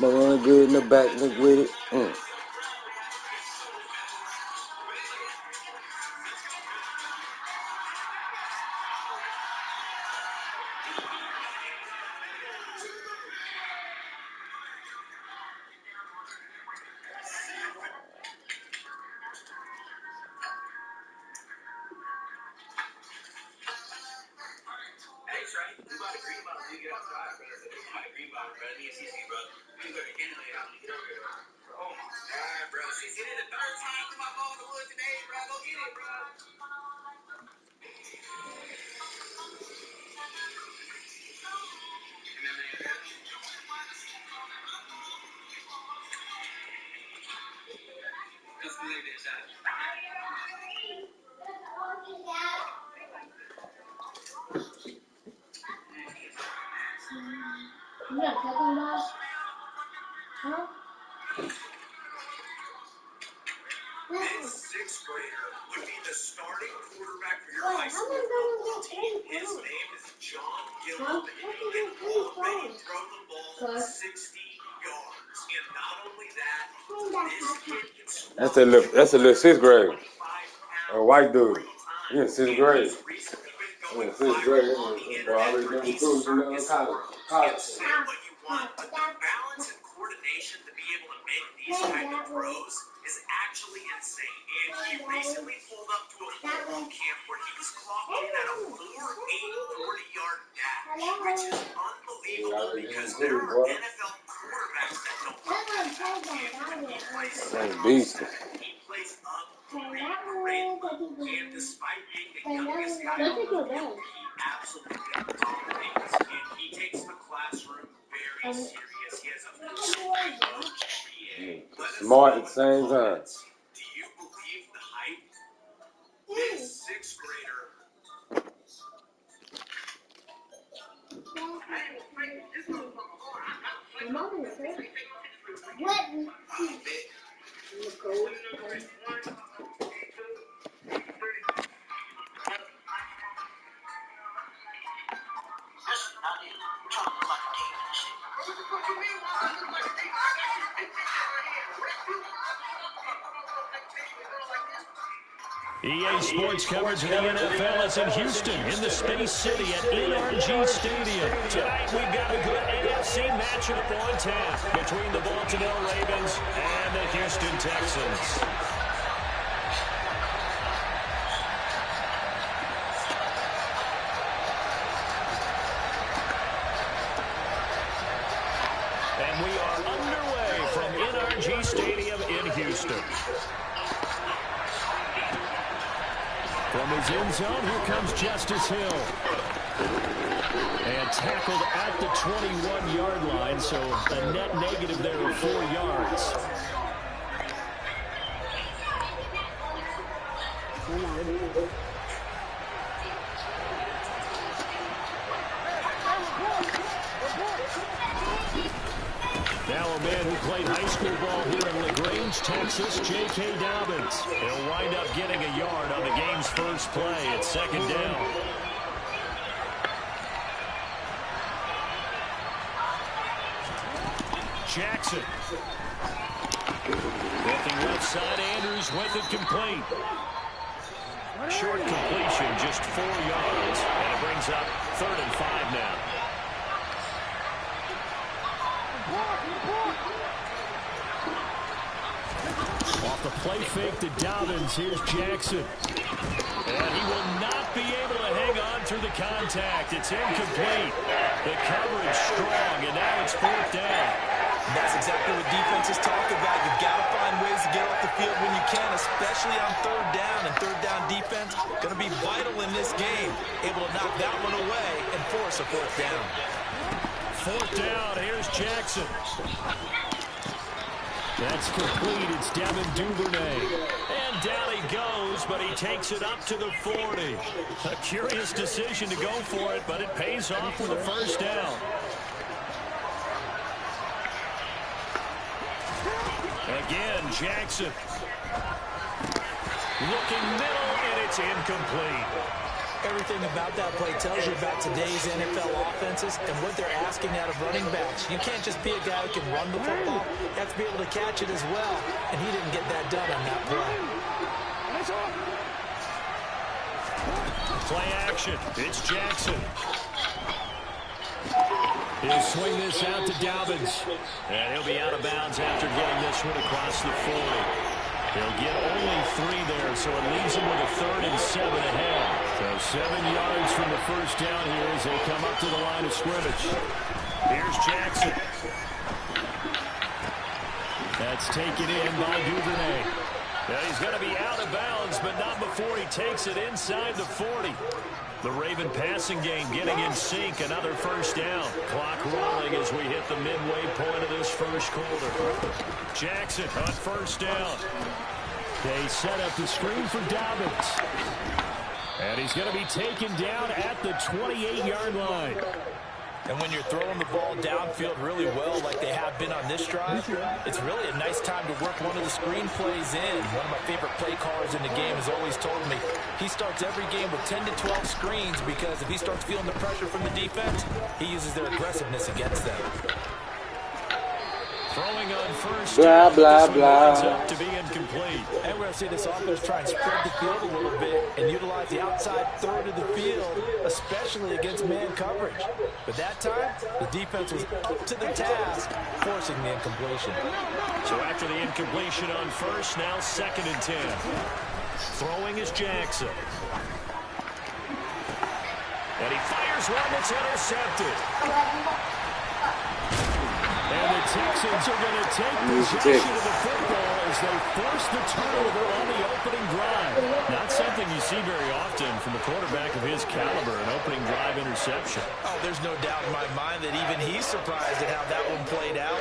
But run good in the back, look with it. This sixth grader would be the starting quarterback for your high school football team. His name is John Gillum, and already throw the ball 60 yards. And not only that, this kid can score. That's a little sixth grade. A white dude. He in sixth grade. He in sixth grade. He's already done the tools in college. Say what you want, but the balance and coordination to be able to make these kind of throws is actually insane. And he recently pulled up to a football camp where he was clocking in at a 40-yard dash, which is unbelievable because there are NFL quarterbacks that don't run that. He plays up and despite being the youngest guy on the field, he absolutely dominates. And he takes the classroom very serious. He has a smart at the same time. Do you believe the hype? This sixth grader. EA Sports coverage of the NFL is in Houston, in the Space City at NRG Stadium. Tonight we've got a good AFC matchup on tap between the Baltimore Ravens and the Houston Texans. And we are underway from NRG Stadium in Houston. From his end zone, here comes Justice Hill. And tackled at the 21-yard line, so a net negative there of 4 yards. Now a man who played high school ball here in LaGrange, Texas, J.K. Dobbins. He'll wind up getting a yard on the game's first play at second down. Jackson. Looking left side, Andrews with it complete. Short completion, just 4 yards, and it brings up 3rd and 5 now. Off the play fake to Dobbins, here's Jackson. And he will not be able to hang on through the contact. It's incomplete. The coverage strong, and now it's 4th down. That's exactly what defenses talk about. You've got to find ways to get off the field when you can, especially on 3rd down. And 3rd down defense going to be vital in this game. Able to knock that one away and force a 4th down. 4th down, here's Jackson. That's complete. It's Devin Duvernay. And down he goes, but he takes it up to the 40. A curious decision to go for it, but it pays off with a 1st down. Again, Jackson. Looking middle, and it's incomplete. Everything about that play tells you about today's NFL offenses and what they're asking out of running backs. You can't just be a guy who can run the football. You have to be able to catch it as well, and he didn't get that done on that play. Play action. It's Jackson. He'll swing this out to Dobbins. And he'll be out of bounds after getting this one across the 40. He'll get only 3 there, so it leaves him with a 3rd and 7 ahead. So 7 yards from the first down here as they come up to the line of scrimmage. Here's Jackson. That's taken in by Duvernay. Now he's going to be out of bounds, but not before he takes it inside the 40. The Raven passing game getting in sync. Another first down. Clock rolling as we hit the midway point of this first quarter. Jackson on first down. They set up the screen for Dobbins. And he's going to be taken down at the 28-yard line. And when you're throwing the ball downfield really well like they have been on this drive, it's really a nice time to work one of the screen plays in. One of my favorite play callers in the game has always told me he starts every game with 10 to 12 screens because if he starts feeling the pressure from the defense, he uses their aggressiveness against them. Throwing on first. Blah, blah, blah. Up to be incomplete. And we're going to see this offense try and spread the field a little bit and utilize the outside third of the field, especially against man coverage. But that time, the defense was up to the task, forcing the incompletion. So after the incompletion on first, now 2nd and 10. Throwing is Jackson. And he fires one that's intercepted. And the Texans are going to take possession of the football as they force the turnover on the opening drive. Not something you see very often from a quarterback of his caliber, an opening drive interception. Oh, there's no doubt in my mind that even he's surprised at how that one played out.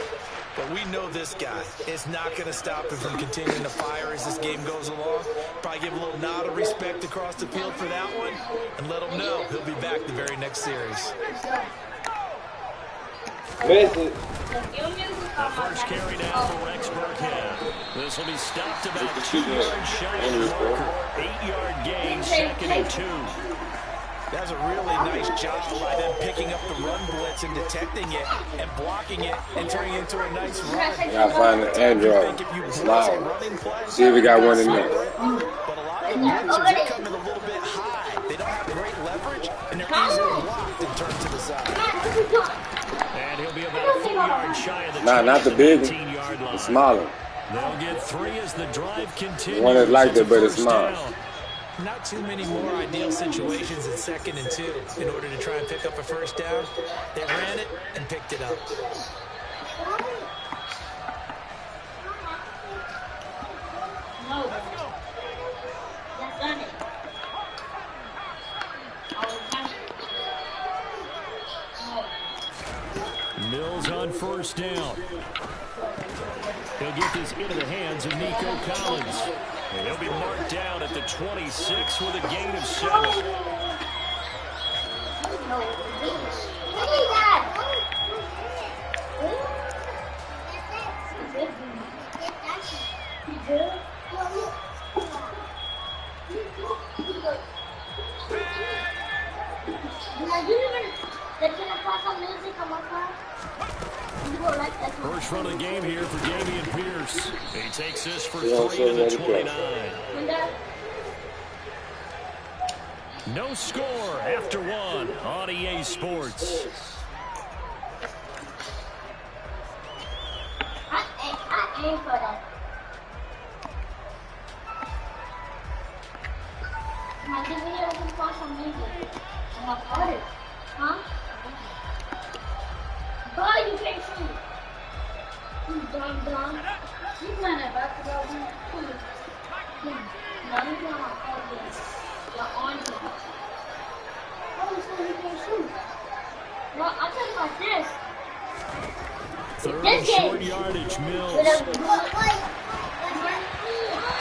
But we know this guy is not going to stop him from continuing to fire as this game goes along. Probably give a little nod of respect across the field for that one and let him know he'll be back the very next series. The first carry down for Rex Burkhead. This will be stopped about 2 yards shy of the marker. 8-yard gain, 2nd and 2. That's a really nice job by them picking up the run blitz and detecting it and blocking it and turning it into a nice run. Gotta find an Android. Smile. See if we got one in there. But a lot of the blitzers, they come in a little bit high. They don't have great leverage, and they're easily blocked and turned to the side. And he'll be about a 4-yard shy of the Not the big one. 18-yard line. The smaller. They'll get 3 as the drive continues. One is like that, but it's small. Not too many more ideal situations in 2nd and 2 in order to try and pick up a first down. They ran it and picked it up. Mills on first down. He'll get this into the hands of Nico Collins. And he'll be marked down at the 26 with a gain of 7. First run of the game here for Dameon Pierce. He takes this for 3 to the 29. No score after 1 on EA Sports. I aim for that. My video is for some music. I'm not for it. Huh? Boy, you can't shoot. You dumb. You playing that basketball game? No, you playing on all games. You're on here. Oh, so you can't shoot. No, I'll tell you about this. Third and short yardage, Mills.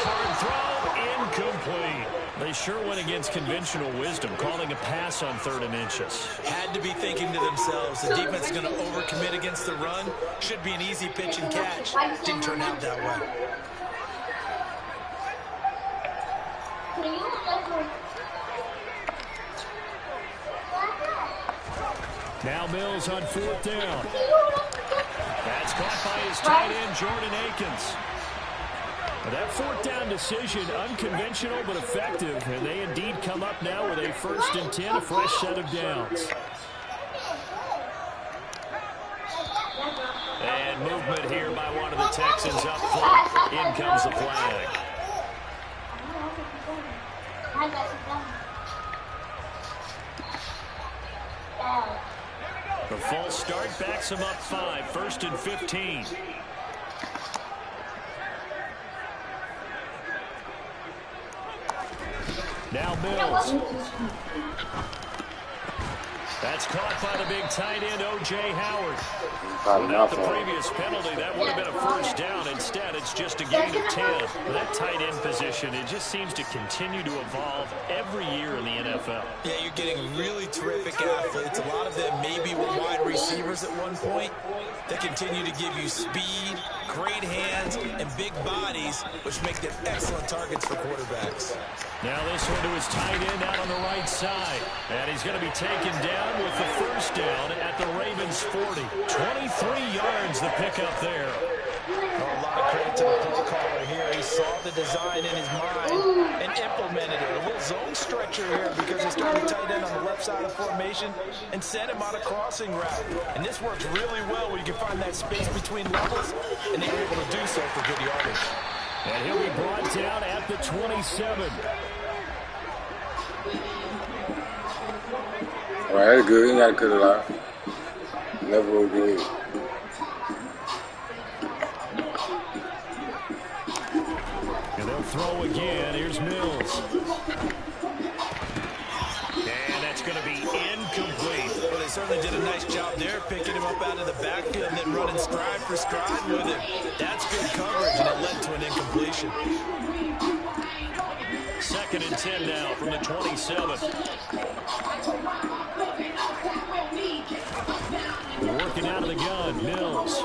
Hard throw, incomplete. They sure went against conventional wisdom, calling a pass on 3rd and inches. Had to be thinking to themselves, the defense is going to overcommit against the run. Should be an easy pitch and catch. Didn't turn out that way. Mills on 4th down. That's caught by his tight end, Jordan Akins. That 4th down decision, unconventional but effective, and they indeed come up now with a 1st and 10, a fresh set of downs. And movement here by one of the Texans up front. In comes the flag. The false start backs him up 5, 1st and 15. Now Mills. That's caught by the big tight end, O.J. Howard. Without the previous penalty, that would have been a 1st down. Instead, it's just a gain of 10. That tight end position, it just seems to continue to evolve every year in the NFL. Yeah, you're getting really terrific athletes. A lot of them maybe were wide receivers at one point. They continue to give you speed, great hands, and big bodies, which make them excellent targets for quarterbacks. Now this one to his tight end out on the right side. And he's going to be taken down with the 1st down at the Ravens' 40. 23 yards the pickup there. A lot of credit to the play caller here. He saw the design in his mind and implemented it. A little zone stretcher here because he started tight end on the left side of the formation and sent him on a crossing route. And this works really well when you can find that space between levels, and they were able to do so for good yardage. And he'll be brought down at the 27. All right, that's good. You got to cut it out. Never will good. And they'll throw again. Here's Mills. And that's going to be incomplete. Well, they certainly did a nice job there, picking him up out of the backfield and then running stride for stride with him. That's good coverage, and it led to an incompletion. 2nd and 10 now from the 27. Working out of the gun, Mills.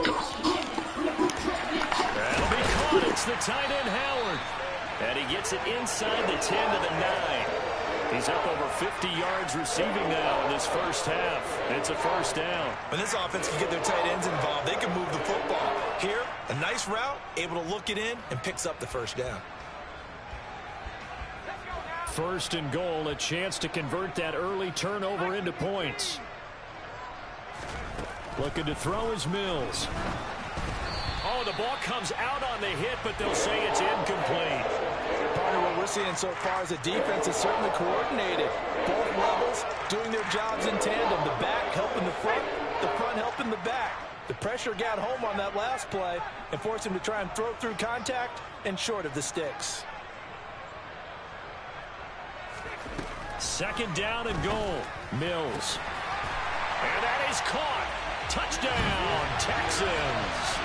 That'll be caught. It's the tight end, Howard. And he gets it inside the 10 to the 9. He's up over 50 yards receiving now in this 1st half. It's a 1st down. When this offense can get their tight ends involved, they can move the football. Here, a nice route, able to look it in, and picks up the 1st down. 1st and goal, a chance to convert that early turnover into points. Looking to throw is Mills. Oh, the ball comes out on the hit, but they'll say it's incomplete. Partner, what we're seeing so far is the defense is certainly coordinated. Both levels doing their jobs in tandem. The back helping the front helping the back. The pressure got home on that last play and forced him to try and throw through contact and short of the sticks. 2nd down and goal. Mills. And that is caught. Touchdown, Texans.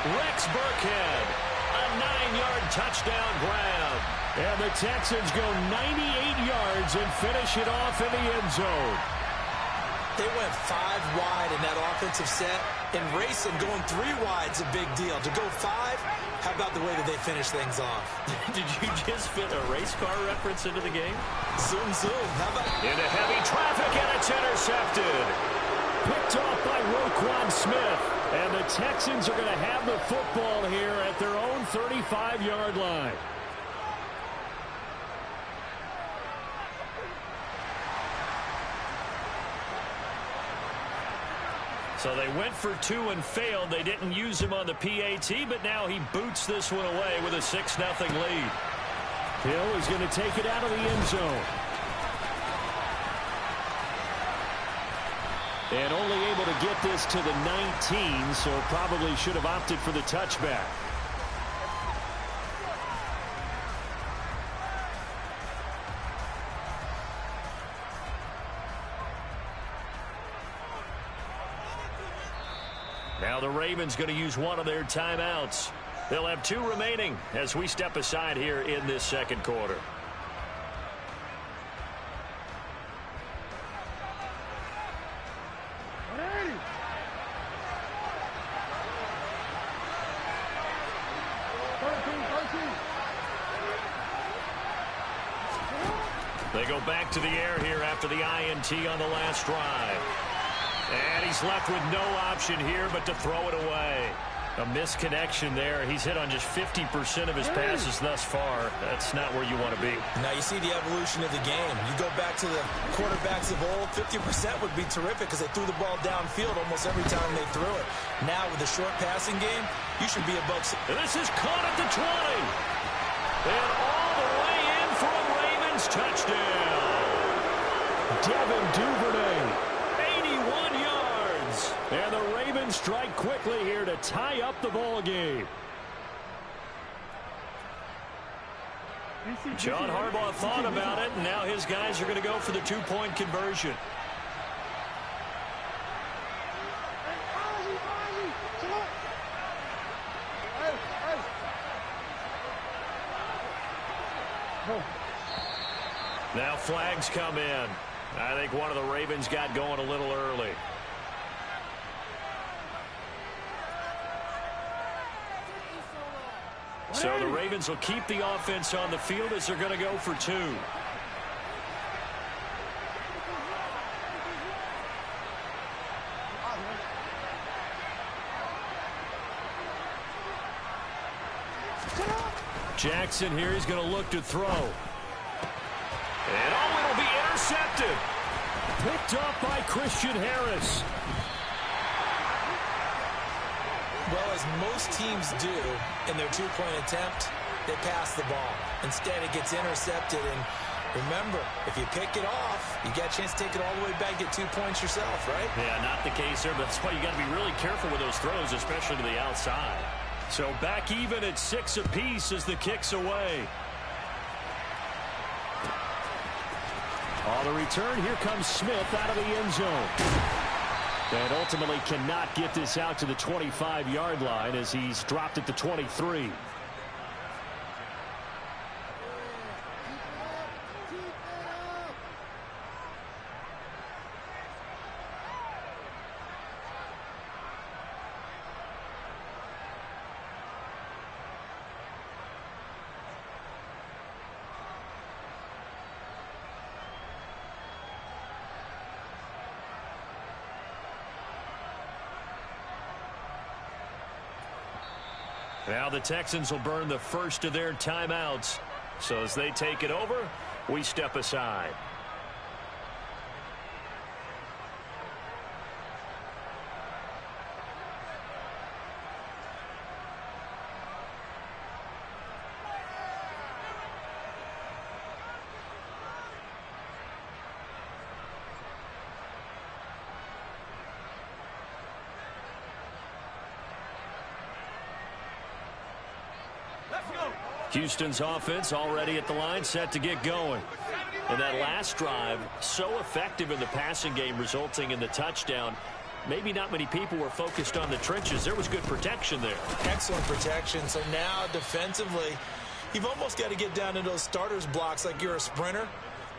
Rex Burkhead, a 9-yard touchdown grab. And the Texans go 98 yards and finish it off in the end zone. They went 5 wide in that offensive set. And racing, going 3 wide's a big deal. To go 5, how about the way that they finish things off? Did you just fit a race car reference into the game? Zoom, zoom. How about... Into heavy traffic, and it's intercepted. Picked off by Roquan Smith. And the Texans are going to have the football here at their own 35-yard line. So they went for 2 and failed. They didn't use him on the PAT, but now he boots this one away with a 6-0 lead. Hill is going to take it out of the end zone. And only able to get this to the 19, so probably should have opted for the touchback. Now the Ravens going to use one of their timeouts. They'll have 2 remaining as we step aside here in this 2nd quarter. They go back to the air here after the INT on the last drive. And he's left with no option here but to throw it away. A misconnection there. He's hit on just 50% of his passes thus far. That's not where you want to be. Now you see the evolution of the game. You go back to the quarterbacks of old, 50% would be terrific because they threw the ball downfield almost every time they threw it. Now with the short passing game, you should be above. And this is caught at the 20. And all the way in for a Ravens touchdown. Devin Duvernay. And the Ravens strike quickly here to tie up the ball game. John Harbaugh thought about it, and now his guys are going to go for the two-point conversion. Now flags come in. I think one of the Ravens got going a little early. So the Ravens will keep the offense on the field as they're going to go for two. Jackson here, he's going to look to throw. And oh, it'll be intercepted. Picked up by Christian Harris. Well, as most teams do in their two-point attempt, they pass the ball. Instead, it gets intercepted. And remember, if you pick it off, you got a chance to take it all the way back, get 2 points yourself, right? Yeah, not the case there, but that's why you got to be really careful with those throws, especially to the outside. So back even at 6 apiece as the kick's away. On the return, here comes Smith out of the end zone. And ultimately cannot get this out to the 25-yard line as he's dropped at the 23. Now the Texans will burn the first of their timeouts. So as they take it over, we step aside. Houston's offense already at the line, set to get going. And that last drive, so effective in the passing game, resulting in the touchdown. Maybe not many people were focused on the trenches. There was good protection there. Excellent protection. So now defensively, you've almost got to get down to those starters blocks like you're a sprinter.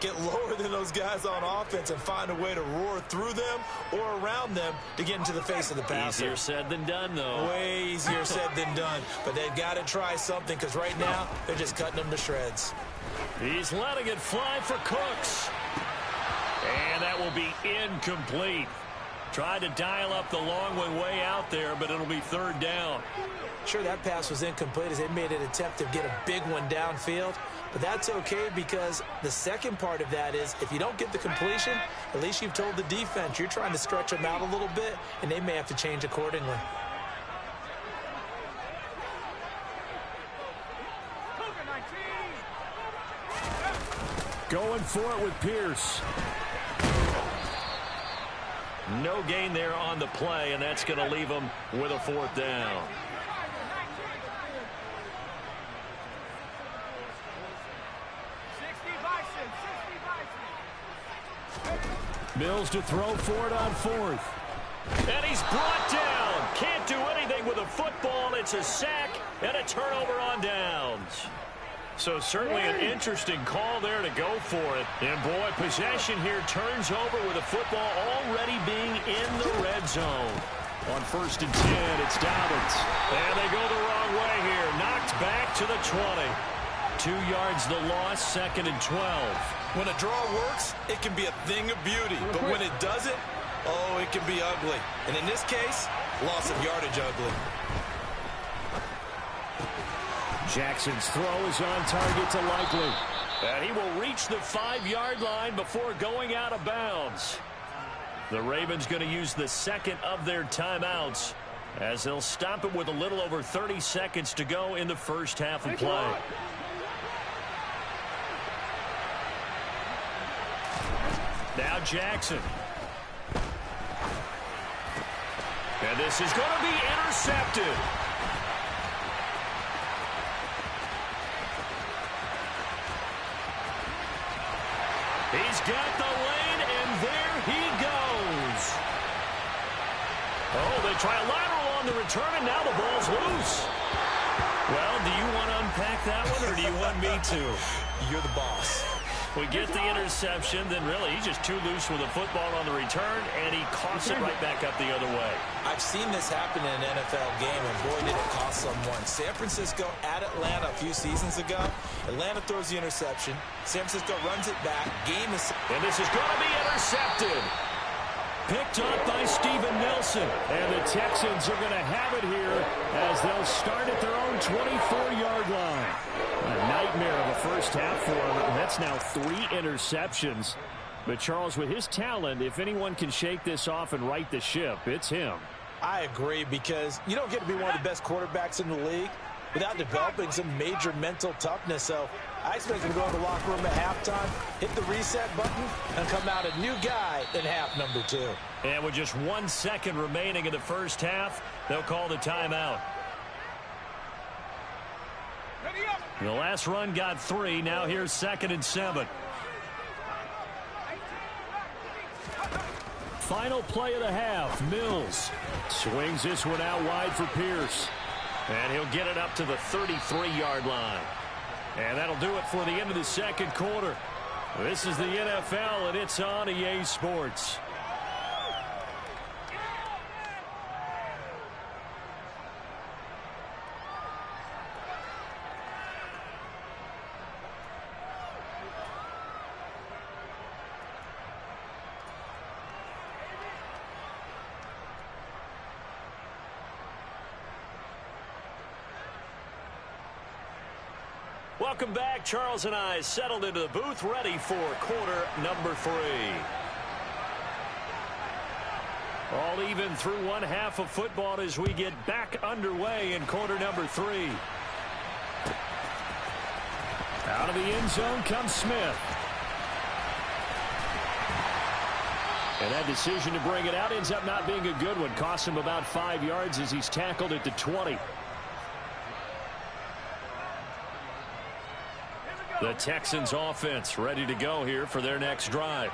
Get lower than those guys on offense and find a way to roar through them or around them to get into the face of the passer. Easier said than done, though. Way easier said than done. But they've got to try something because right now they're just cutting them to shreds. He's letting it fly for Cooks. And that will be incomplete. Tried to dial up the long one way out there, but it'll be third down. Sure, that pass was incomplete as they made an attempt to get a big one downfield. But that's okay because the second part of that is if you don't get the completion, at least you've told the defense you're trying to stretch them out a little bit, and they may have to change accordingly. Going for it with Pierce. No gain there on the play, and that's going to leave them with a fourth down. Mills to throw for it on fourth. And he's brought down. Can't do anything with a football. It's a sack and a turnover on downs. So certainly an interesting call there to go for it. And boy, possession here turns over with the football already being in the red zone. On 1st and 10, it's Dobbins. And they go the wrong way here. Knocked back to the 20. 2 yards the loss, 2nd and 12. When a draw works, it can be a thing of beauty. But when it doesn't, Oh, it can be ugly. And in this case, loss of yardage ugly. Jackson's throw is on target to Likely. And he will reach the 5-yard line before going out of bounds. The Ravens going to use the second of their timeouts as they'll stop it with a little over 30 seconds to go in the first half of play. Now Jackson. And this is going to be intercepted. He's got the lane, and there he goes. Oh, they try a lateral on the return, and now the ball's loose. Well, do you want to unpack that one, or do you want me to? You're the boss. We get the interception, then really he's just too loose with the football on the return, and he coughs it right back up the other way. I've seen this happen in an NFL game, and boy, did it cost someone. San Francisco at Atlanta a few seasons ago. Atlanta throws the interception. San Francisco runs it back. Game is... And this is going to be intercepted. Picked up by Steven Nelson. And the Texans are going to have it here as they'll start at their own 24-yard line. A nightmare of a first half for him. And that's now 3 interceptions. But Charles, with his talent, if anyone can shake this off and right the ship, it's him. I agree, because you don't get to be one of the best quarterbacks in the league without developing some major mental toughness. So I expect him to go in the locker room at halftime, hit the reset button, and come out a new guy in half number 2. And with just 1 second remaining in the first half, they'll call the timeout. The last run got 3. Now here's 2nd and 7. Final play of the half. Mills swings this one out wide for Pierce. And he'll get it up to the 33-yard line. And that'll do it for the end of the second quarter. This is the NFL, and it's on EA Sports. Welcome back. Charles and I settled into the booth, ready for quarter number 3. All even through one half of football as we get back underway in quarter number 3. Out of the end zone comes Smith. And that decision to bring it out ends up not being a good one. Costs him about 5 yards as he's tackled at the 20. The Texans offense ready to go here for their next drive.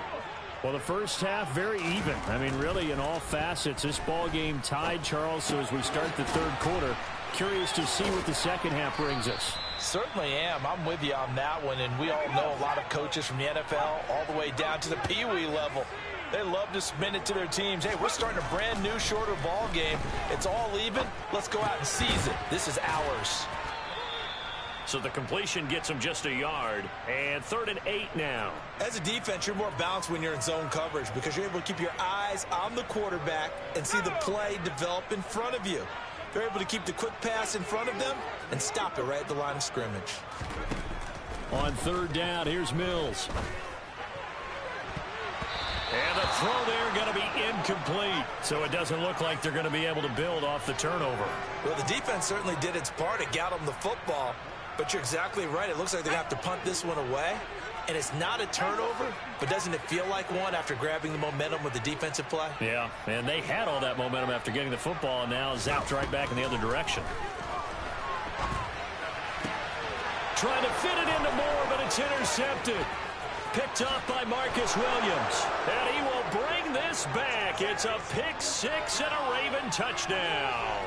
Well, the first half very even. I mean, really in all facets, this ball game tied, Charles. So as we start the third quarter, curious to see what the second half brings us. Certainly am. I'm with you on that one. And we all know a lot of coaches from the NFL all the way down to the Pee-wee level. They love to spin it to their teams. Hey, we're starting a brand new, shorter ball game. It's all even. Let's go out and seize it. This is ours. So the completion gets him just a yard, and 3rd and 8 now. As a defense, you're more balanced when you're in zone coverage because you're able to keep your eyes on the quarterback and see the play develop in front of you. You're able to keep the quick pass in front of them and stop it right at the line of scrimmage. On 3rd down, here's Mills. And the throw there going to be incomplete. So it doesn't look like they're going to be able to build off the turnover. Well, the defense certainly did its part to get them the football. But you're exactly right. It looks like they're going to have to punt this one away. And it's not a turnover, but doesn't it feel like one after grabbing the momentum with the defensive play? Yeah, and they had all that momentum after getting the football, and now zapped right back in the other direction. Trying to fit it into Moore, but it's intercepted. Picked up by Marcus Williams. And he will bring this back. It's a pick 6 and a Raven touchdown.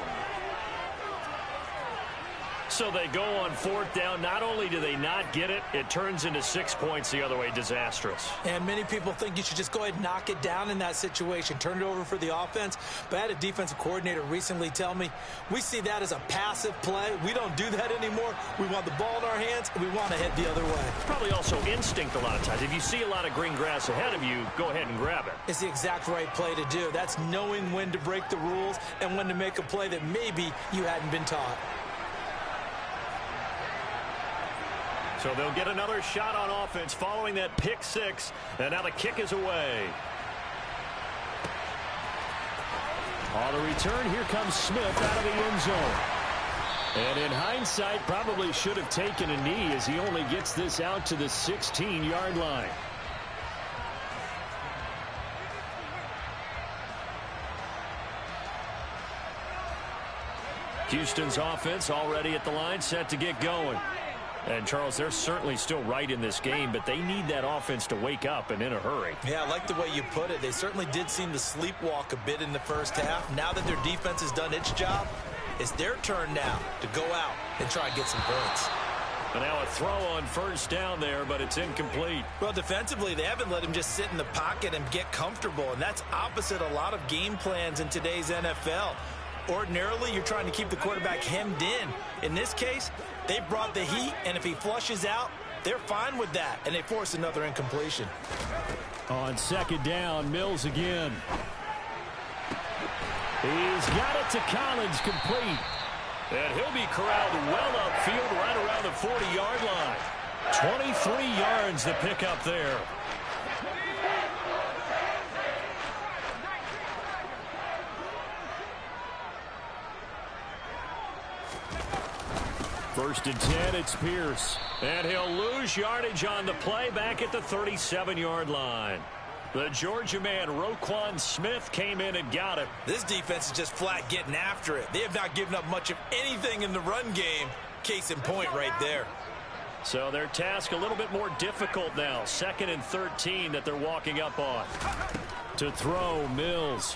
So they go on 4th down. Not only do they not get it, it turns into 6 points the other way. Disastrous. And many people think you should just go ahead and knock it down in that situation. Turn it over for the offense. But I had a defensive coordinator recently tell me, we see that as a passive play. We don't do that anymore. We want the ball in our hands, and we want to head the other way. Probably also instinct a lot of times. If you see a lot of green grass ahead of you, go ahead and grab it. It's the exact right play to do. That's knowing when to break the rules and when to make a play that maybe you hadn't been taught. So they'll get another shot on offense following that pick 6. And now the kick is away. On the return, here comes Smith out of the end zone. And in hindsight, probably should have taken a knee as he only gets this out to the 16-yard line. Houston's offense already at the line, set to get going. And, Charles, they're certainly still right in this game, but they need that offense to wake up and in a hurry. Yeah, I like the way you put it. They certainly did seem to sleepwalk a bit in the first half. Now that their defense has done its job, it's their turn now to go out and try and get some points. And now a throw on 1st down there, but it's incomplete. Well, defensively, they haven't let him just sit in the pocket and get comfortable, and that's opposite a lot of game plans in today's NFL. Ordinarily, you're trying to keep the quarterback hemmed in. In this case, they brought the heat, and if he flushes out, they're fine with that, and they force another incompletion. On 2nd down, Mills again. He's got it to Collins, complete. And he'll be corralled well upfield right around the 40-yard line. 23 yards the pickup there. First and 10, it's Pierce. And he'll lose yardage on the play back at the 37-yard line. The Georgia man, Roquan Smith, came in and got it. This defense is just flat getting after it. They have not given up much of anything in the run game. Case in point right there. So their task a little bit more difficult now. 2nd and 13 that they're walking up on. To throw, Mills.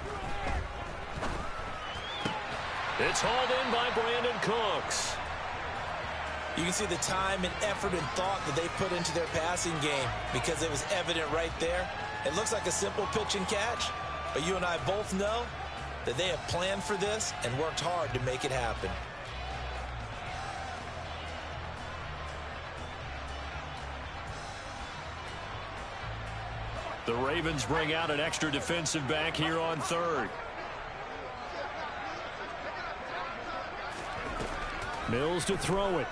It's hauled in by Brandon Cooks. You can see the time and effort and thought that they put into their passing game because it was evident right there. It looks like a simple pitch and catch, but you and I both know that they have planned for this and worked hard to make it happen. The Ravens bring out an extra defensive back here on 3rd. Mills to throw it.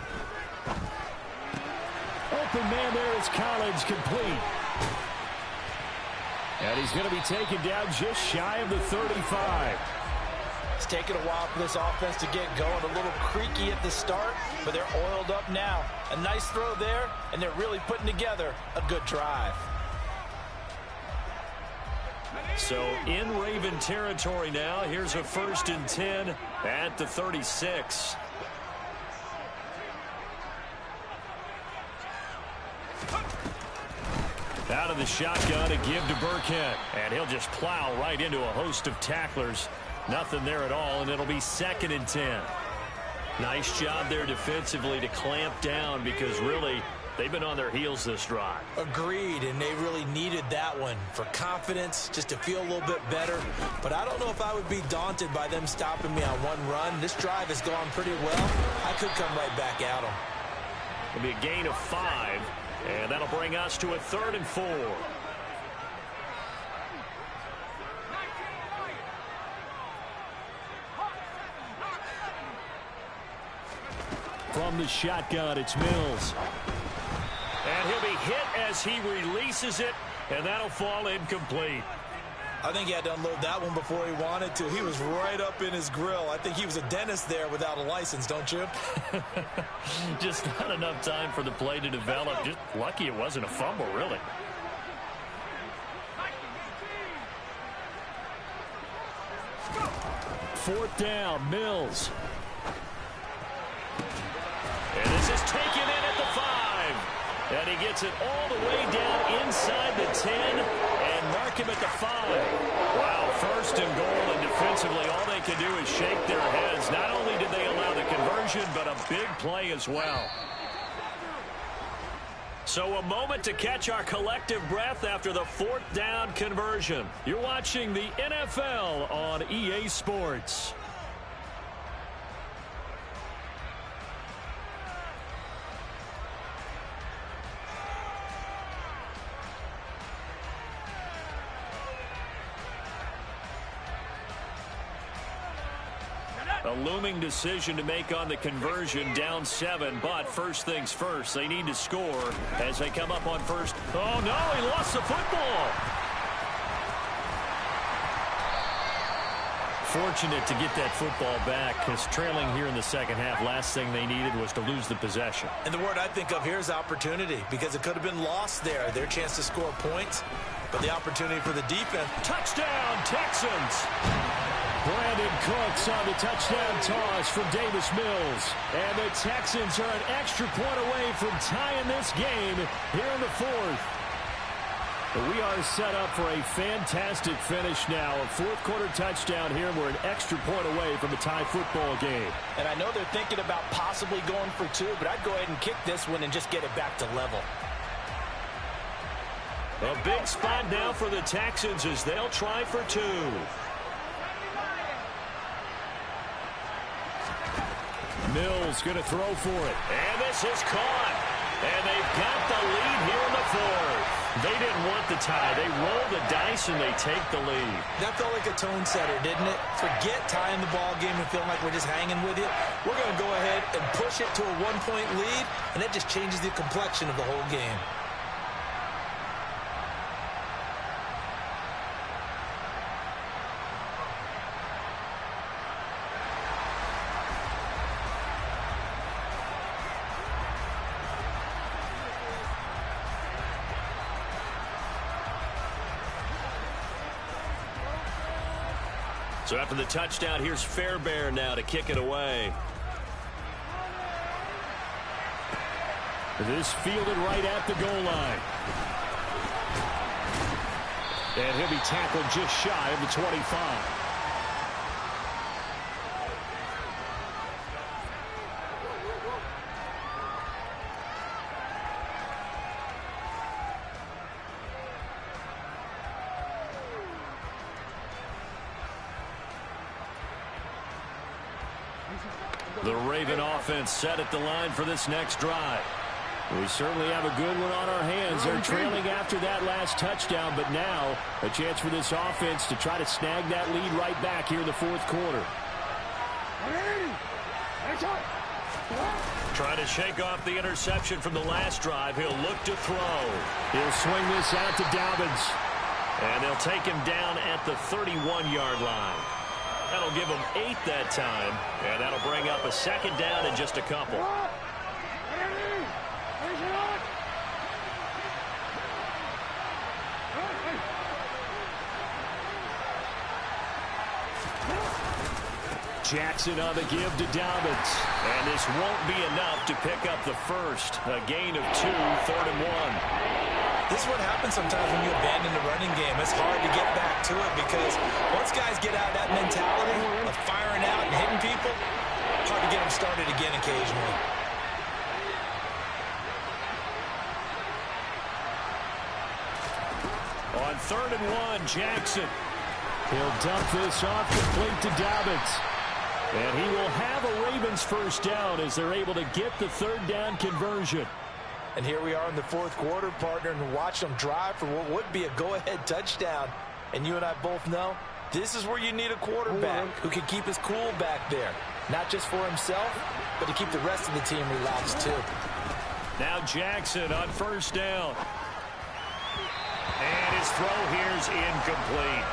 Open man there is Collins, complete. And he's going to be taken down just shy of the 35. It's taken a while for this offense to get going. A little creaky at the start, but they're oiled up now. A nice throw there, and they're really putting together a good drive. So in Raven territory now. Here's a 1st and 10 at the 36. Out of the shotgun to give to Burkhead. And he'll just plow right into a host of tacklers. Nothing there at all, and it'll be 2nd and 10. Nice job there defensively to clamp down because really they've been on their heels this drive. Agreed, and they really needed that one for confidence, just to feel a little bit better. But I don't know if I would be daunted by them stopping me on one run. This drive has gone pretty well. I could come right back at them. It'll be a gain of 5, and that'll bring us to a 3rd and 4. From the shotgun, it's Mills. And he'll be hit as he releases it, and that'll fall incomplete. I think he had to unload that one before he wanted to. He was right up in his grill. I think he was a dentist there without a license, don't you? Just not enough time for the play to develop. Just lucky it wasn't a fumble, really. Fourth down, Mills. And this is taken in at the 5. And he gets it all the way down inside the 10 and mark him at the 5. Wow, first and goal, and defensively all they can do is shake their heads. Not only did they allow the conversion, but a big play as well. So a moment to catch our collective breath after the 4th down conversion. You're watching the NFL on EA Sports. A looming decision to make on the conversion, down 7, but first things first, they need to score as they come up on first. Oh, no, he lost the football. Fortunate to get that football back, because trailing here in the second half, last thing they needed was to lose the possession. And the word I think of here is opportunity, because it could have been lost there, their chance to score points, but the opportunity for the defense. Touchdown, Texans. Brandon Cooks on the touchdown toss from Davis Mills. And the Texans are an extra point away from tying this game here in the 4th. But we are set up for a fantastic finish now. A 4th quarter touchdown here, and we're an extra point away from a tie football game. And I know they're thinking about possibly going for 2, but I'd go ahead and kick this one and just get it back to level. A big spot now for the Texans as they'll try for 2. Mills going to throw for it. And this is caught. And they've got the lead here in the 4th. They didn't want the tie. They roll the dice and they take the lead. That felt like a tone setter, didn't it? Forget tying the ball game and feeling like we're just hanging with you. We're going to go ahead and push it to a 1-point lead, and that just changes the complexion of the whole game. So after the touchdown, here's Fairbairn now to kick it away. This fielded right at the goal line. And he'll be tackled just shy of the 25. The Raven offense set at the line for this next drive. We certainly have a good one on our hands. They're trailing after that last touchdown, but now a chance for this offense to try to snag that lead right back here in the 4th quarter. Trying to shake off the interception from the last drive. He'll look to throw. He'll swing this out to Dobbins. And they'll take him down at the 31-yard line. That'll give them 8 that time, and that'll bring up a 2nd down in just a couple. Jackson on the give to Dobbins. And this won't be enough to pick up the first. A gain of 2, 3rd and 1. This is what happens sometimes when you abandon the running game. It's hard to get back to it because once guys get out of that mentality of firing out and hitting people, it's hard to get them started again occasionally. On 3rd and 1, Jackson. He'll dump this off complete to Dobbins. And he will have a Ravens first down as they're able to get the 3rd down conversion. And here we are in the 4th quarter, partner, and watch them drive for what would be a go-ahead touchdown. And you and I both know this is where you need a quarterback who can keep his cool back there. Not just for himself, but to keep the rest of the team relaxed too. Now Jackson on 1st down. And his throw here's incomplete.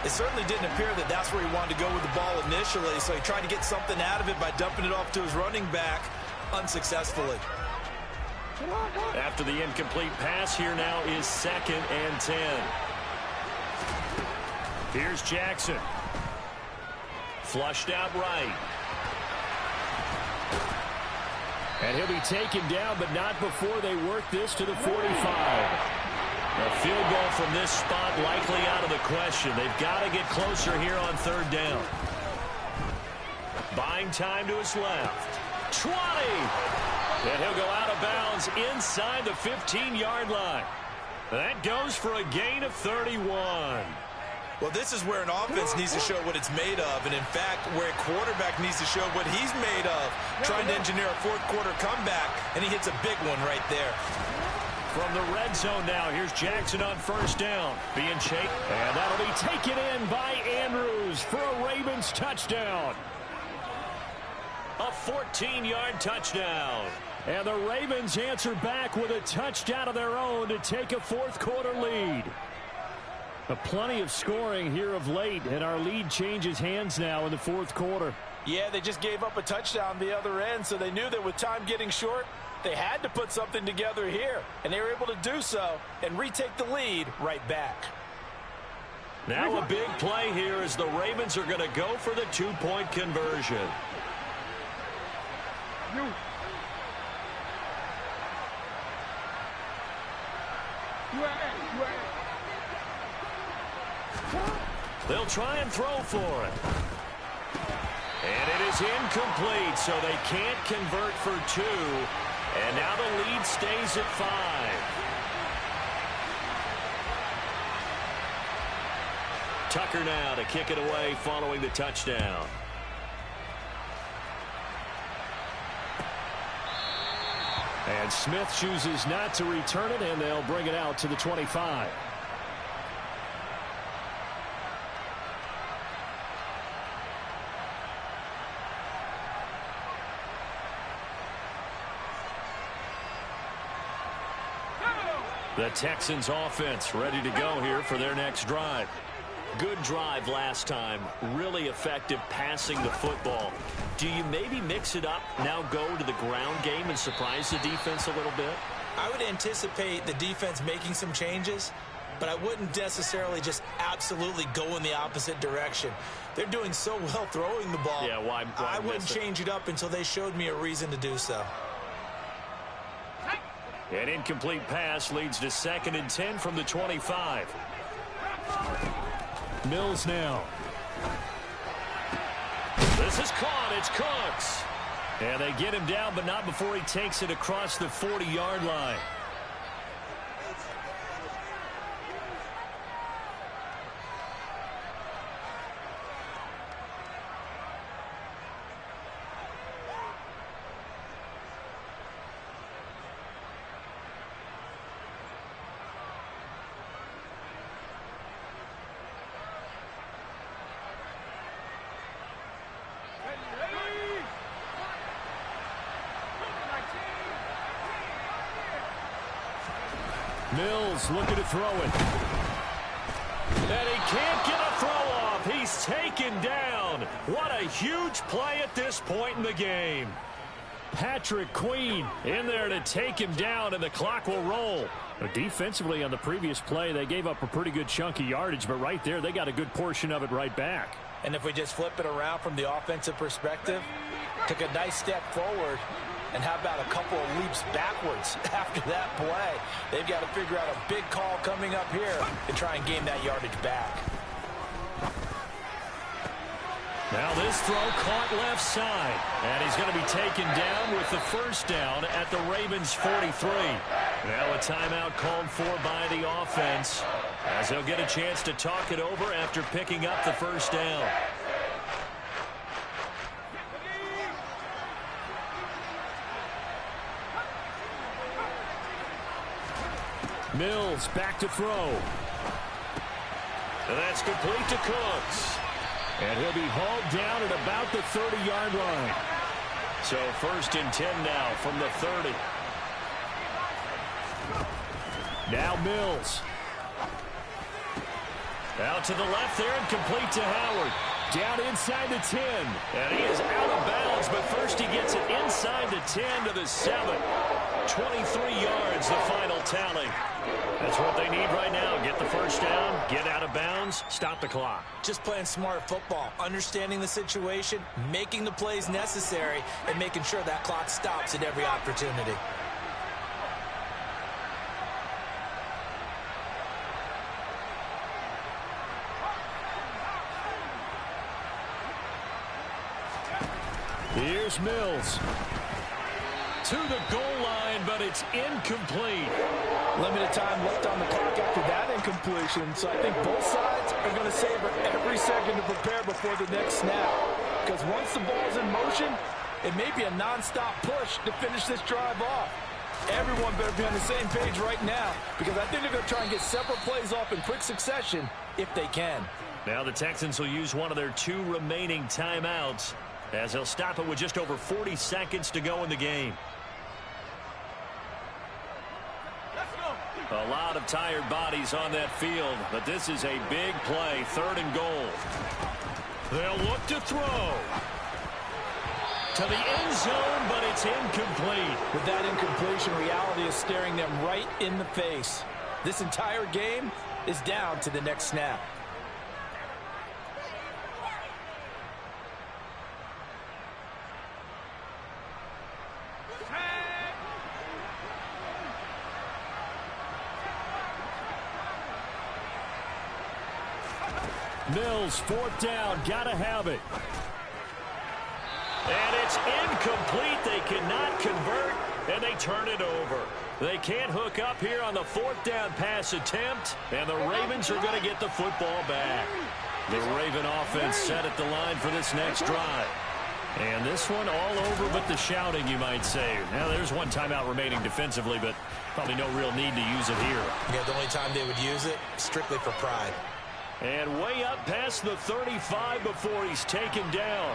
It certainly didn't appear that that's where he wanted to go with the ball initially, so he tried to get something out of it by dumping it off to his running back unsuccessfully. After the incomplete pass, here now is 2nd and 10. Here's Jackson. Flushed out right. And he'll be taken down, but not before they work this to the 45. A field goal from this spot likely out of the question. They've got to get closer here on third down. Buying time to his left. 20! And he'll go out of bounds inside the 15-yard line. That goes for a gain of 31. Well, this is where an offense needs to show what it's made of, and in fact, where a quarterback needs to show what he's made of, trying to engineer a fourth-quarter comeback, and he hits a big one right there. From the red zone now, here's Jackson on first down. Being chased, and that'll be taken in by Andrews for a Ravens touchdown. A 14-yard touchdown. And the Ravens answer back with a touchdown of their own to take a fourth-quarter lead. Plenty of scoring here of late, and our lead changes hands now in the fourth quarter. Yeah, they just gave up a touchdown the other end, so they knew that with time getting short, they had to put something together here, and they were able to do so and retake the lead right back. Now a big play here as the Ravens are going to go for the two-point conversion. They'll try and throw for it. And it is incomplete, so they can't convert for two. And now the lead stays at 5. Tucker now to kick it away following the touchdown. And Smith chooses not to return it, and they'll bring it out to the 25. The Texans offense ready to go here for their next drive. Good drive last time. Really effective passing the football. Do you maybe mix it up, now go to the ground game and surprise the defense a little bit? I would anticipate the defense making some changes, but I wouldn't necessarily just absolutely go in the opposite direction. They're doing so well throwing the ball. Yeah, why I wouldn't change it up until they showed me a reason to do so. An incomplete pass leads to 2nd and 10 from the 25. Mills now. This is caught. It's Cooks. And they get him down, but not before he takes it across the 40-yard line. Mills looking to throw it. And he can't get a throw off. He's taken down. What a huge play at this point in the game. Patrick Queen in there to take him down, and the clock will roll. Defensively on the previous play, they gave up a pretty good chunk of yardage, but right there, they got a good portion of it right back. And if we just flip it around from the offensive perspective, took a nice step forward, and how about a couple of leaps backwards after that play? They've got to figure out a big call coming up here to try and gain that yardage back. Now this throw caught left side, and he's going to be taken down with the first down at the Ravens 43. Now a timeout called for by the offense, as they'll get a chance to talk it over after picking up the first down. Mills back to throw. And that's complete to Cooks. And he'll be hauled down at about the 30-yard line. So 1st and 10 now from the 30. Now Mills. Out to the left there and complete to Howard. Down inside the 10. And he is out of bounds, but first he gets it inside the 10 to the 7. 23 yards, the final tally. That's what they need right now. Get the first down, get out of bounds, stop the clock. Just playing smart football, understanding the situation, making the plays necessary, and making sure that clock stops at every opportunity. Here's Mills. To the goal line, but it's incomplete. Limited time left on the clock after that incompletion, so I think both sides are going to savor every second to prepare before the next snap. Because once the ball's in motion, it may be a non-stop push to finish this drive off. Everyone better be on the same page right now, because I think they're going to try and get several plays off in quick succession if they can. Now the Texans will use one of their 2 remaining timeouts, as they'll stop it with just over 40 seconds to go in the game. A lot of tired bodies on that field, but this is a big play, 3rd and goal. They'll look to throw. To the end zone, but it's incomplete. With that incompletion, reality is staring them right in the face. This entire game is down to the next snap. Mills, 4th down, gotta have it. And it's incomplete. They cannot convert, and they turn it over. They can't hook up here on the 4th down pass attempt, and the Ravens are going to get the football back. The Raven offense set at the line for this next drive. And this one all over but the shouting, you might say. Now, there's one timeout remaining defensively, but probably no real need to use it here. Yeah, the only time they would use it, strictly for pride. And way up past the 35 before he's taken down.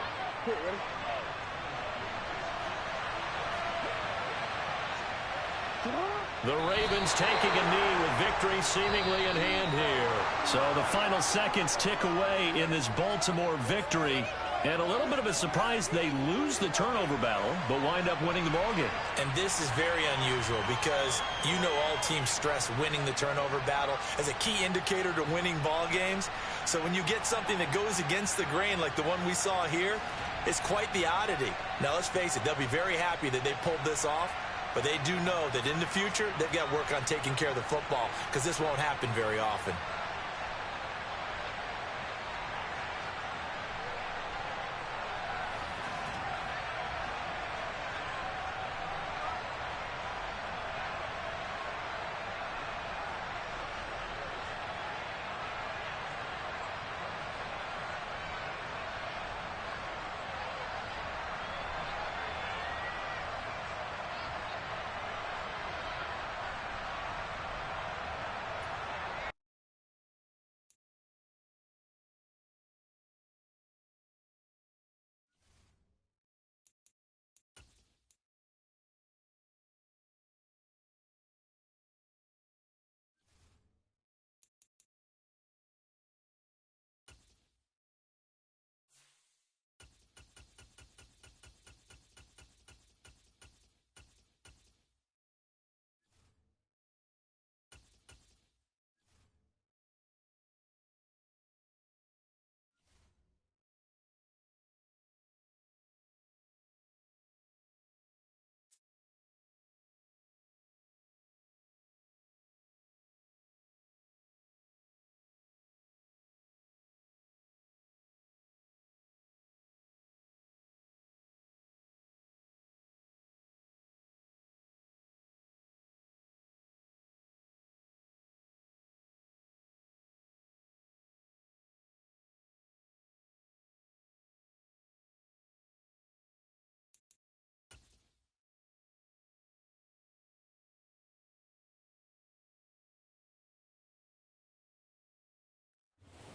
The Ravens taking a knee with victory seemingly in hand here. So the final seconds tick away in this Baltimore victory. And a little bit of a surprise, they lose the turnover battle, but wind up winning the ballgame. And this is very unusual because you know all teams stress winning the turnover battle as a key indicator to winning ball games. So when you get something that goes against the grain like the one we saw here, it's quite the oddity. Now, let's face it, they'll be very happy that they pulled this off, but they do know that in the future, they've got work on taking care of the football because this won't happen very often.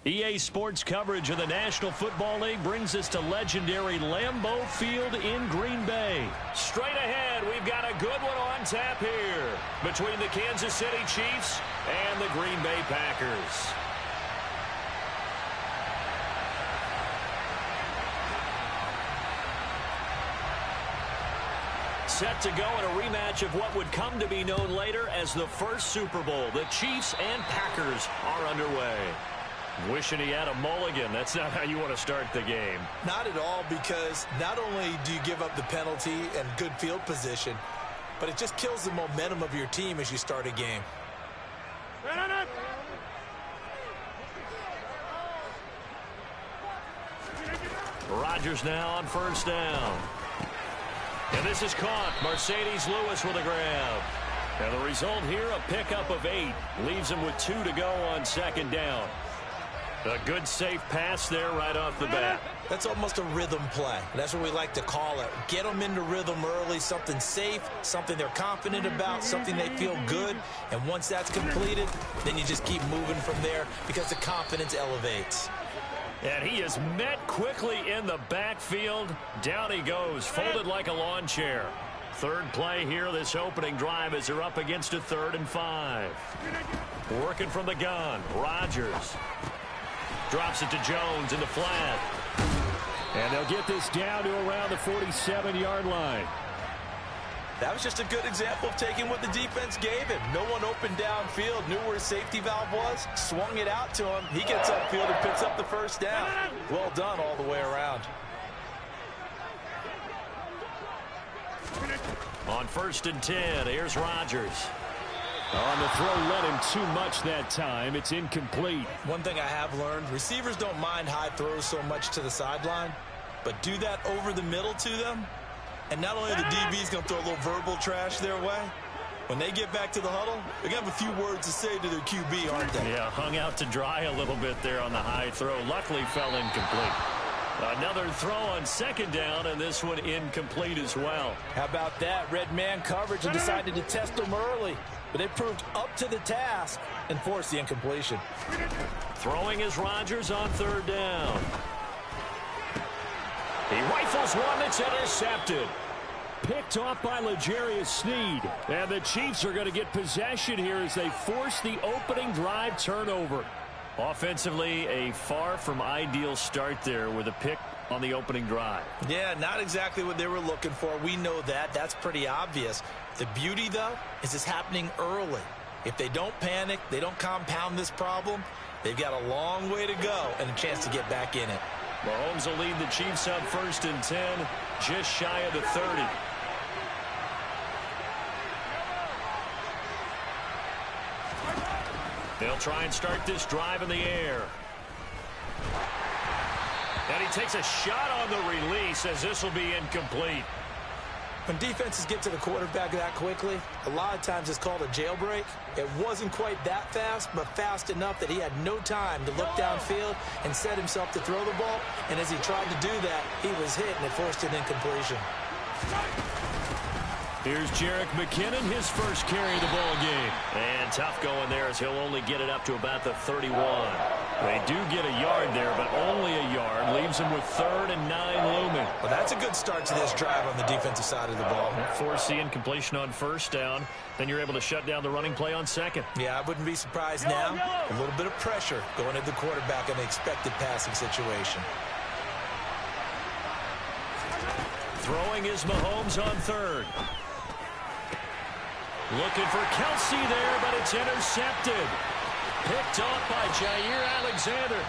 EA Sports coverage of the National Football League brings us to legendary Lambeau Field in Green Bay. Straight ahead, we've got a good one on tap here between the Kansas City Chiefs and the Green Bay Packers. set to go in a rematch of what would come to be known later as the first Super Bowl. The Chiefs and Packers are underway. Wishing he had a mulligan. That's not how you want to start the game. Not at all, because not only do you give up the penalty and good field position, but it just kills the momentum of your team as you start a game. Rodgers now on first down. And this is caught. Mercedes Lewis with a grab. And the result here, a pickup of 8. Leaves him with 2 to go on second down. A good, safe pass there right off the bat. That's almost a rhythm play. That's what we like to call it. Get them into rhythm early, something safe, something they're confident about, something they feel good. And once that's completed, then you just keep moving from there because the confidence elevates. And he is met quickly in the backfield. Down he goes, folded like a lawn chair. Third play here, this opening drive, as they're up against a 3rd and 5. Working from the gun, Rodgers. Drops it to Jones in the flat. And they'll get this down to around the 47-yard line. That was just a good example of taking what the defense gave him. No one open downfield, knew where his safety valve was, swung it out to him. He gets upfield and picks up the first down. Well done all the way around. On 1st and 10, here's Rodgers. On the throw, let him too much that time. It's incomplete. One thing I have learned, receivers don't mind high throws so much to the sideline, but do that over the middle to them, and not only are the DBs going to throw a little verbal trash their way, when they get back to the huddle, they're going to have a few words to say to their QB, aren't they? Yeah, hung out to dry a little bit there on the high throw. Luckily fell incomplete. Another throw on second down, and this one incomplete as well. How about that? Red man coverage and decided to test them early. But they proved up to the task and forced the incompletion. Throwing is Rodgers on 3rd down. He rifles one that's intercepted. Picked off by L'Jarius Sneed. And the Chiefs are going to get possession here as they force the opening drive turnover. Offensively, a far from ideal start there with a pick on the opening drive. Yeah, not exactly what they were looking for. We know that. That's pretty obvious. The beauty, though, is it's happening early. If they don't panic, they don't compound this problem, they've got a long way to go and a chance to get back in it. Mahomes will lead the Chiefs up 1st and 10, just shy of the 30. They'll try and start this drive in the air. And he takes a shot on the release as this will be incomplete. When defenses get to the quarterback that quickly, a lot of times it's called a jailbreak. It wasn't quite that fast, but fast enough that he had no time to look downfield and set himself to throw the ball. And as he tried to do that, he was hit and it forced an incompletion. Here's Jerick McKinnon, his first carry of the ball game. And tough going there as he'll only get it up to about the 31. They do get a yard there, but only a yard. Leaves them with 3rd and 9 looming. Well, that's a good start to this drive on the defensive side of the ball. Force the incompletion on 1st down. Then you're able to shut down the running play on 2nd. Yeah, I wouldn't be surprised now. A little bit of pressure going at the quarterback in the expected passing situation. Throwing is Mahomes on 3rd. Looking for Kelsey there, but it's intercepted. Picked off by Jair Alexander.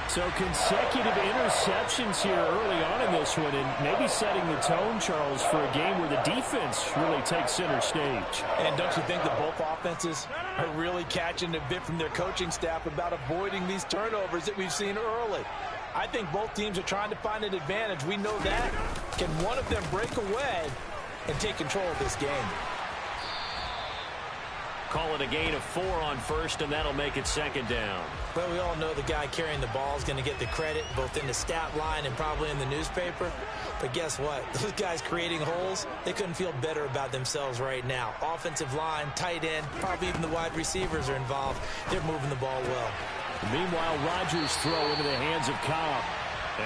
So consecutive interceptions here early on in this one, and maybe setting the tone, Charles, for a game where the defense really takes center stage. And don't you think that both offenses are really catching a bit from their coaching staff about avoiding these turnovers that we've seen early? I think both teams are trying to find an advantage. We know that. Can one of them break away and take control of this game? Call it a gain of 4 on 1st, and that'll make it 2nd down. Well, we all know the guy carrying the ball is going to get the credit, both in the stat line and probably in the newspaper. But guess what? Those guys creating holes, they couldn't feel better about themselves right now. Offensive line, tight end, probably even the wide receivers are involved. They're moving the ball well. Meanwhile, Rodgers throw into the hands of Cobb.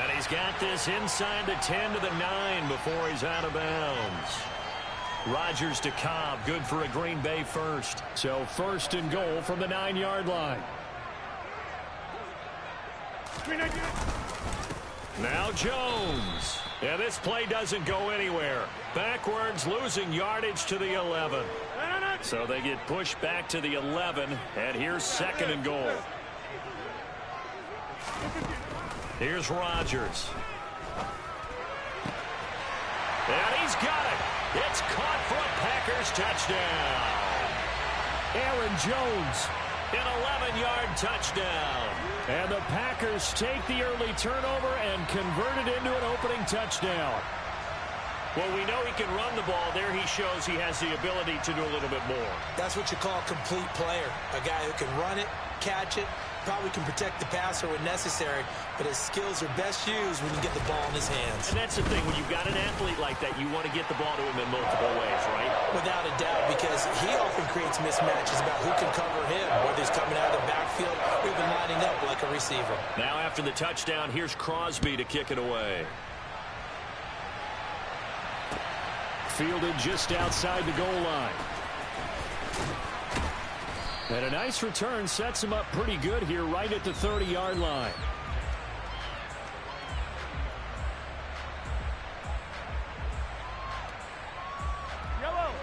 And he's got this inside the 10 to the 9 before he's out of bounds. Rodgers to Cobb, good for a Green Bay first. So 1st and goal from the 9-yard line. Now Jones. Yeah, this play doesn't go anywhere. Backwards, losing yardage to the 11. So they get pushed back to the 11, and here's 2nd and goal. Here's Rodgers. And he's got it. It's caught for a Packers touchdown. Aaron Jones. An 11-yard touchdown. And the Packers take the early turnover and convert it into an opening touchdown. Well, we know he can run the ball. There he shows he has the ability to do a little bit more. That's what you call a complete player. A guy who can run it, catch it, probably can protect the passer when necessary, but his skills are best used when you get the ball in his hands. And that's the thing. When you've got an athlete like that, you want to get the ball to him in multiple ways, right? Without a doubt, because he often creates mismatches about who can cover him, whether he's coming out of the backfield or even lining up like a receiver. Now after the touchdown, here's Crosby to kick it away. Fielded just outside the goal line. And a nice return sets him up pretty good here right at the 30-yard line.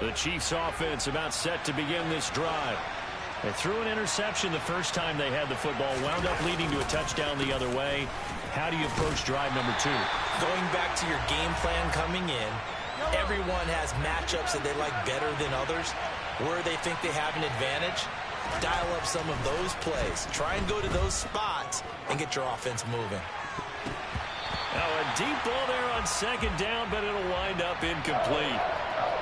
The Chiefs offense about set to begin this drive. They threw an interception the first time they had the football, wound up leading to a touchdown the other way. How do you approach drive number 2? Going back to your game plan coming in, everyone has matchups that they like better than others. Where they think they have an advantage, dial up some of those plays. Try and go to those spots and get your offense moving. Now a deep ball there on 2nd down, but it'll wind up incomplete.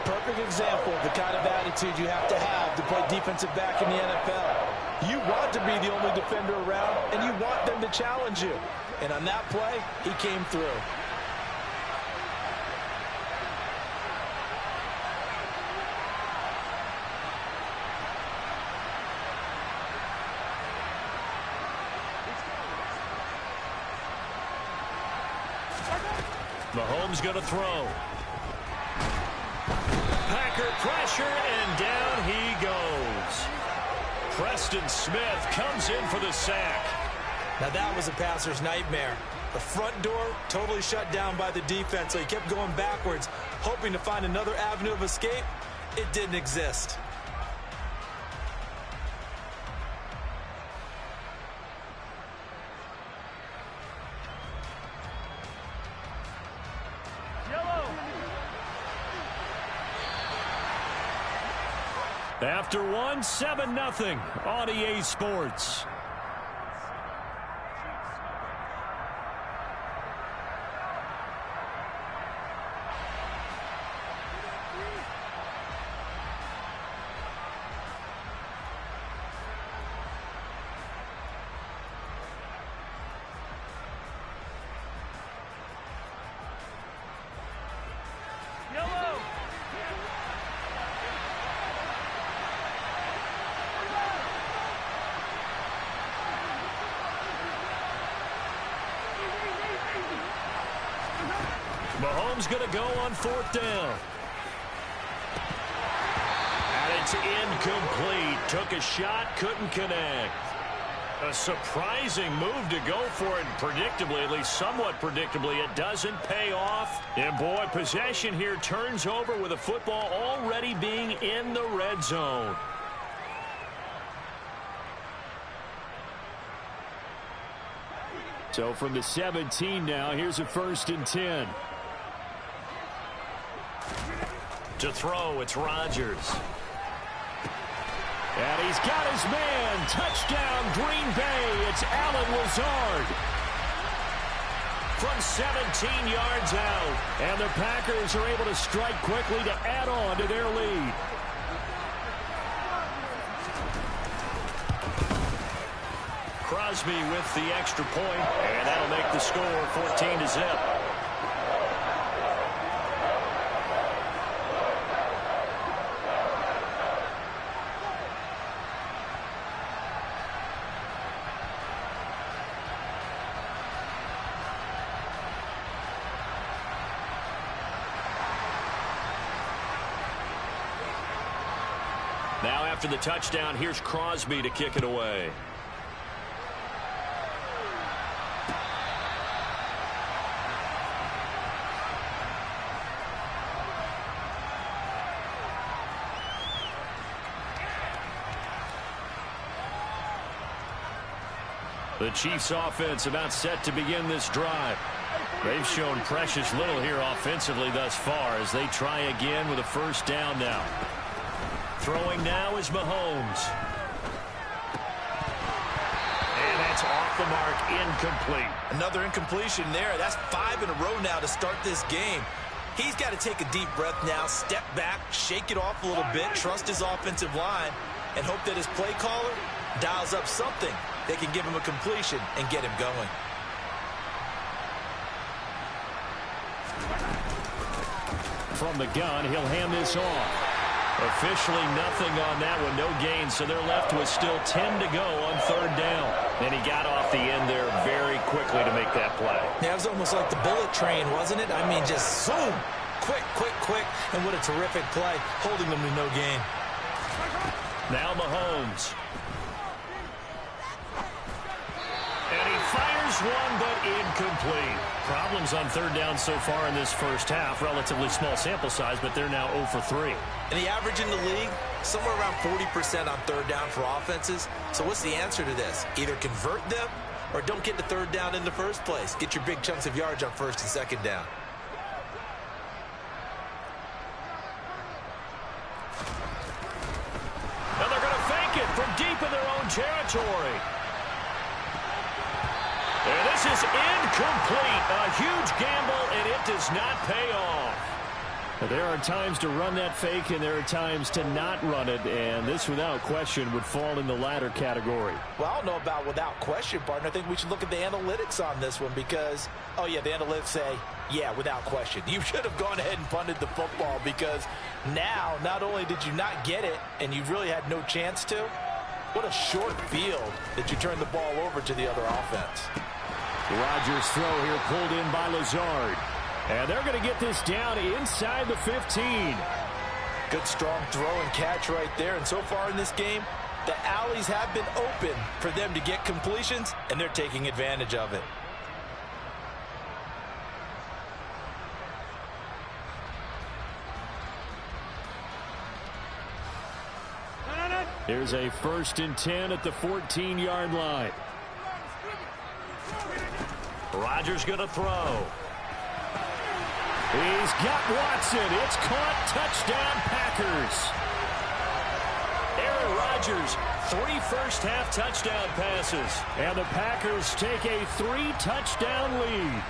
Perfect example of the kind of attitude you have to play defensive back in the NFL. You want to be the only defender around, and you want them to challenge you. And on that play, he came through. Mahomes going to throw. Packer pressure, and down he goes. Preston Smith comes in for the sack. Now that was a passer's nightmare. The front door totally shut down by the defense, so he kept going backwards, hoping to find another avenue of escape. It didn't exist. After one, 7-0 on EA Sports. Mahomes going to go on 4th down. And it's incomplete. Took a shot, couldn't connect. A surprising move to go for it, predictably, at least somewhat predictably. It doesn't pay off. And boy, possession here turns over with a football already being in the red zone. So from the 17 now, here's a 1st and 10. To throw, it's Rodgers. And he's got his man. Touchdown, Green Bay. It's Allen Lazard. From 17 yards out. And the Packers are able to strike quickly to add on to their lead. Crosby with the extra point, and that'll make the score 14-0. Now after the touchdown, here's Crosby to kick it away. The Chiefs offense about set to begin this drive. They've shown precious little here offensively thus far as they try again with a first down now. Throwing now is Mahomes. And that's off the mark, incomplete. Another incompletion there. That's 5 in a row now to start this game. He's got to take a deep breath now, step back, shake it off a little bit, trust his offensive line, and hope that his play caller dials up something that can give him a completion and get him going. From the gun, he'll hand this off. Officially nothing on that one, no gain, so they're left with still 10 to go on third down. And he got off the end there very quickly to make that play. Yeah, it was almost like the bullet train, wasn't it? I mean, just zoom, quick, and what a terrific play, holding them to no gain. Now Mahomes. And he fires one, but incomplete. Problems on third down so far in this first half. Relatively small sample size, but they're now 0 for 3. And the average in the league, somewhere around 40% on third down for offenses. So what's the answer to this? Either convert them or don't get the third down in the first place. Get your big chunks of yards on first and second down. And they're going to fake it from deep in their own territory. And this is incomplete. A huge gamble, and it does not pay off. There are times to run that fake, and there are times to not run it, and this, without question, would fall in the latter category. Well, I don't know about without question, partner. I think we should look at the analytics on this one because, oh, yeah, the analytics say, yeah, without question. You should have gone ahead and punted the football because now, not only did you not get it, and you really had no chance to, what a short field that you turned the ball over to the other offense. Rodgers' throw here pulled in by Lazard. And they're going to get this down inside the 15. Good strong throw and catch right there. And so far in this game, the alleys have been open for them to get completions, and they're taking advantage of it. Here's a 1st and 10 at the 14-yard line. Rodgers going to throw. He's got Watson. It's caught. Touchdown, Packers. Aaron Rodgers, 3 first-half touchdown passes. And the Packers take a 3-touchdown lead.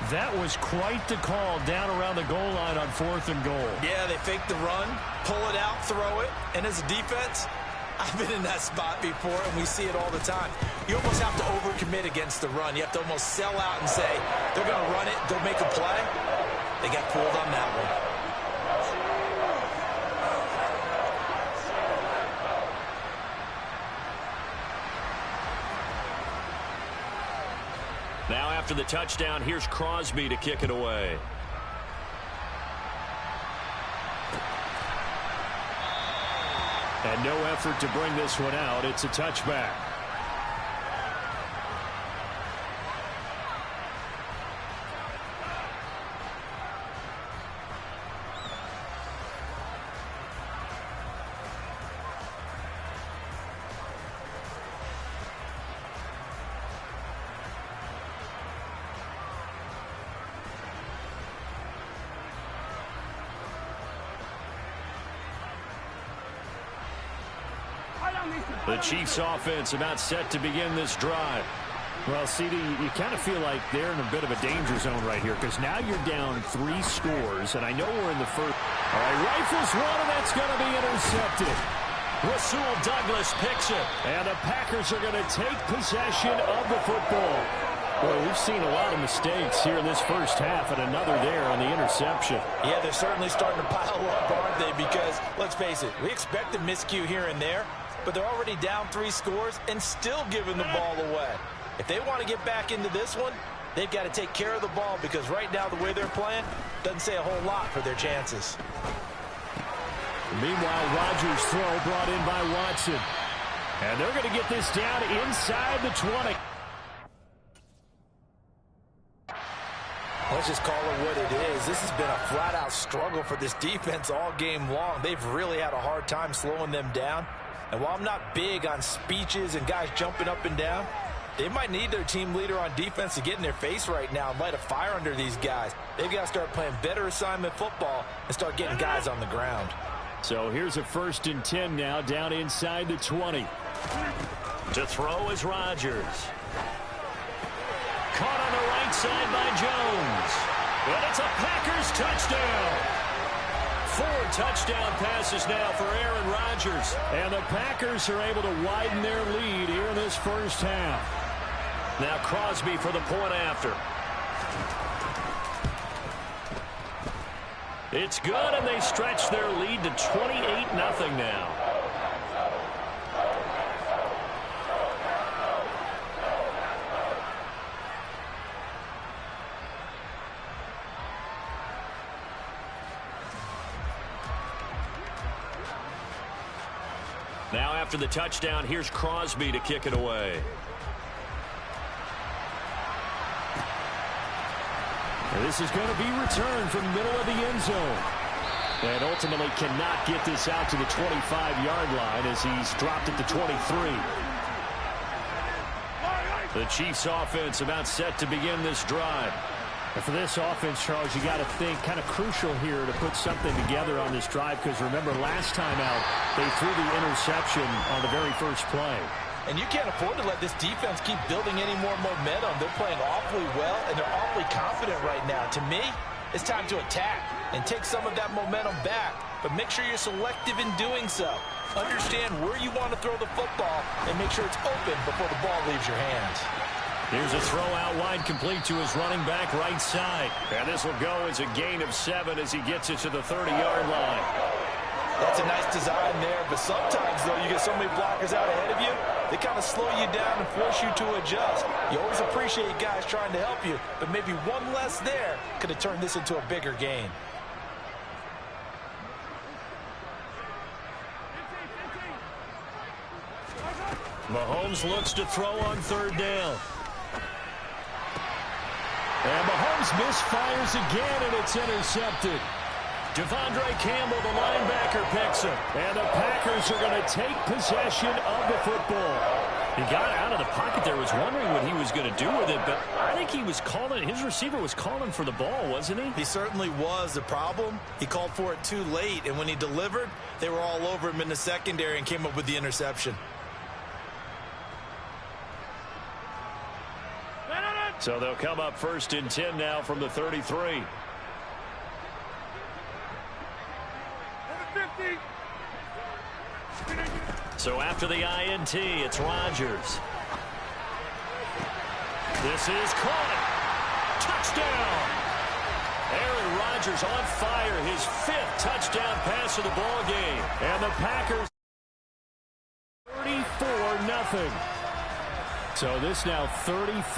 That was quite the call down around the goal line on 4th and goal. Yeah, they fake the run, pull it out, throw it. And as a defense, I've been in that spot before, and we see it all the time. You almost have to overcommit against the run. You have to almost sell out and say, they're going to run it, go make a play. They got fooled on that one. Now after the touchdown, here's Crosby to kick it away. And no effort to bring this one out. It's a touchback. The Chiefs offense about set to begin this drive. Well, CD, you kind of feel like they're in a bit of a danger zone right here because now you're down 3 scores, and I know we're in the first. All right, rifles one, and that's going to be intercepted. Rasul Douglas picks it, and the Packers are going to take possession of the football. Well, we've seen a lot of mistakes here in this first half, and another there on the interception. Yeah, they're certainly starting to pile up, aren't they? Because, let's face it, we expect a miscue here and there, but they're already down 3 scores and still giving the ball away. If they want to get back into this one, they've got to take care of the ball because right now the way they're playing doesn't say a whole lot for their chances. Meanwhile, Rodgers' throw brought in by Watson. And they're going to get this down inside the 20. Let's just call it what it is. This has been a flat-out struggle for this defense all game long. They've really had a hard time slowing them down. And while I'm not big on speeches and guys jumping up and down, they might need their team leader on defense to get in their face right now and light a fire under these guys. They've got to start playing better assignment football and start getting guys on the ground. So here's a 1st and 10 now, down inside the 20. To throw is Rodgers. Caught on the right side by Jones. And it's a Packers touchdown. 4 touchdown passes now for Aaron Rodgers. And the Packers are able to widen their lead here in this first half. Now Crosby for the point after. It's good, and they stretch their lead to 28-0 now. Now after the touchdown, here's Crosby to kick it away. And this is going to be returned from the middle of the end zone. And ultimately cannot get this out to the 25-yard line as he's dropped it to 23. The Chiefs offense about set to begin this drive. And for this offense, Charles, you got to think kind of crucial here to put something together on this drive, because remember last time out they threw the interception on the very first play. And you can't afford to let this defense keep building any more momentum. They're playing awfully well, and they're awfully confident right now. To me, it's time to attack and take some of that momentum back. But make sure you're selective in doing so. Understand where you want to throw the football and make sure it's open before the ball leaves your hands. Here's a throw out wide, complete to his running back right side. And this will go as a gain of 7 as he gets it to the 30-yard line. That's a nice design there, but sometimes, though, you get so many blockers out ahead of you, they kind of slow you down and force you to adjust. You always appreciate guys trying to help you, but maybe one less there could have turned this into a bigger gain. Mahomes looks to throw on 3rd down. And Mahomes misfires again, and it's intercepted. Devondre Campbell, the linebacker, picks him. And the Packers are going to take possession of the football. He got out of the pocket there, was wondering what he was going to do with it, but I think he was calling, his receiver was calling for the ball, wasn't he? He certainly was. The problem, he called for it too late, and when he delivered, they were all over him in the secondary and came up with the interception. So they'll come up 1st and 10 now from the 33. So after the INT, it's Rodgers. This is caught. Touchdown. Aaron Rodgers on fire. His 5th touchdown pass of the ball game. And the Packers 34-0. So this now 34.